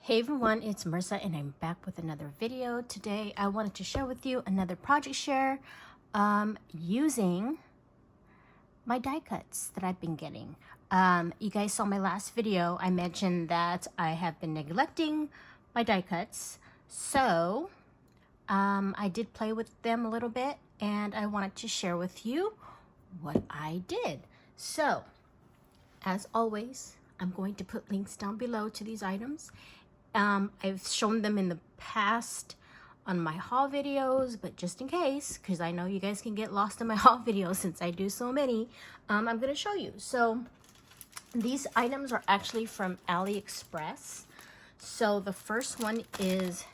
Hey everyone, it's Marissa and I'm back with another video. Today I wanted to share with you another project share using my die cuts that I've been getting. You guys saw my last video. I mentioned that I have been neglecting my die cuts. So I did play with them a little bit and I wanted to share with you what I did. So as always, I'm going to put links down below to these items. I've shown them in the past on my haul videos, but just in case, because I know you guys can get lost in my haul videos since I do so many, I'm going to show you. So these items are actually from AliExpress. So the first one is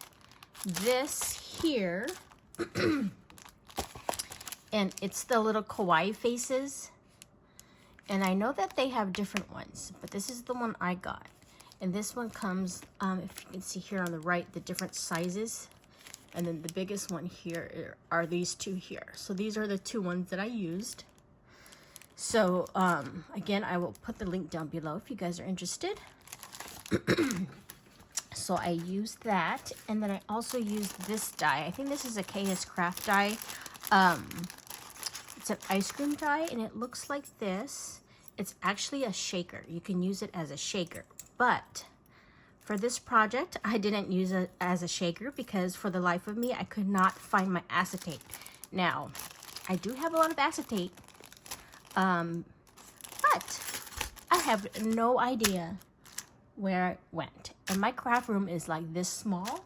this here, and it's the little kawaii faces. And I know that they have different ones, but this is the one I got. And this one comes, if you can see here on the right, the different sizes. And then the biggest one here are these two here. So these are the two ones that I used. So again, I will put the link down below if you guys are interested. So I used that. And then I also used this die. I think this is a KSCRAFT die. It's an ice cream die and it looks like this. It's actually a shaker. You can use it as a shaker. But for this project, I didn't use it as a shaker because for the life of me, I could not find my acetate. Now, I do have a lot of acetate, but I have no idea where it went. And my craft room is like this small,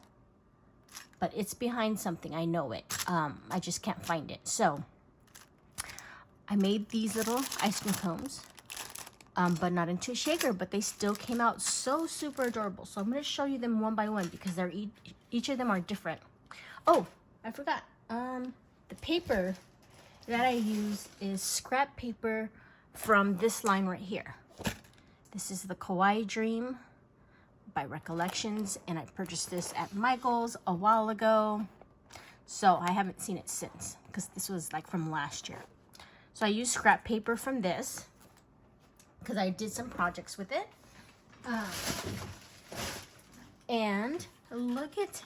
but it's behind something. I know it. I just can't find it. So I made these little ice cream cones. But not into a shaker, but they still came out so super adorable. So I'm going to show you them one by one because they're each of them are different. Oh, I forgot. The paper that I use is scrap paper from this line right here. This is the Kawaii Dream by Recollections, and I purchased this at Michael's a while ago. So I haven't seen it since because this was like from last year. So I used scrap paper from this because I did some projects with it. And look at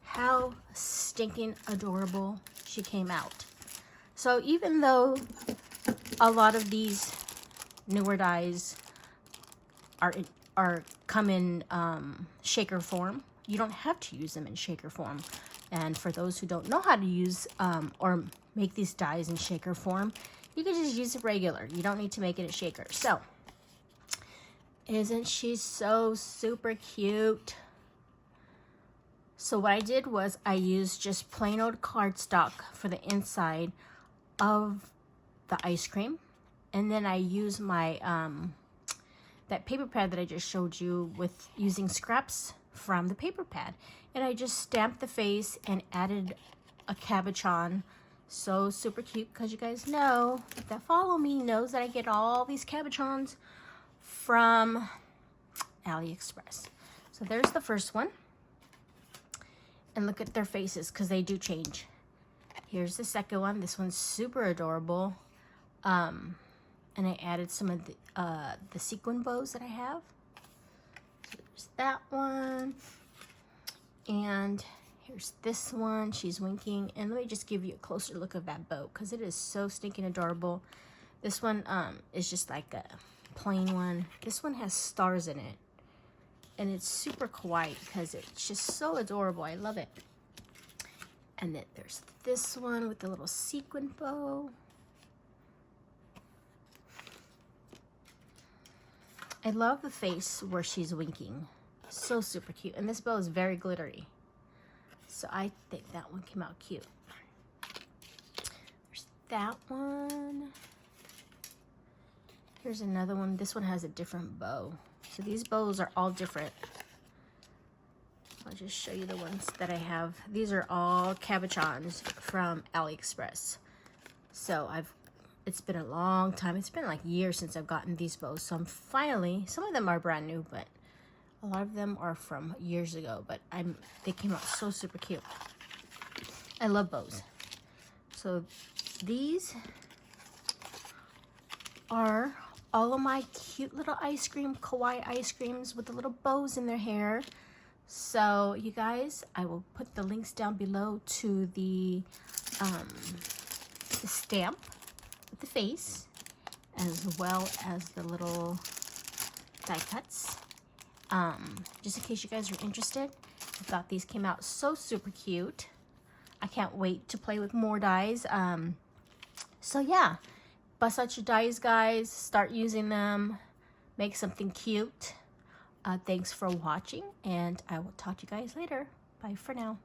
how stinking adorable she came out. So even though a lot of these newer dies come in shaker form, you don't have to use them in shaker form. And for those who don't know how to use or make these dies in shaker form, you can just use it regular. You don't need to make it a shaker. So isn't she so super cute? So what I did was I used just plain old cardstock for the inside of the ice cream. And then I used my, that paper pad that I just showed you with using scraps from the paper pad. And I just stamped the face and added a cabochon. So super cute because you guys know that follow me knows that I get all these cabochons from AliExpress. So there's the first one. And look at their faces because they do change. Here's the second one. This one's super adorable. And I added some of the sequin bows that I have. So there's that one. And here's this one. She's winking. And let me just give you a closer look of that bow because it is so stinking adorable. This one is just like a plain one. This one has stars in it. And it's super kawaii because it's just so adorable. I love it. And then there's this one with the little sequin bow. I love the face where she's winking. So super cute. And this bow is very glittery. So I think that one came out cute. There's that one. Here's another one. This one has a different bow. So these bows are all different. I'll just show you the ones that I have. These are all cabochons from AliExpress. So it's been a long time. It's been like years since I've gotten these bows. So I'm finally, some of them are brand new, but a lot of them are from years ago. But they came out so super cute. I love bows. So these are all of my cute little ice cream, kawaii ice creams with the little bows in their hair. So you guys, I will put the links down below to the stamp with the face, as well as the little die cuts. Just in case you guys are interested. I thought these came out so super cute. I can't wait to play with more dies. So yeah, bust out your dies, guys. Start using them. Make something cute. Thanks for watching, and I will talk to you guys later. Bye for now.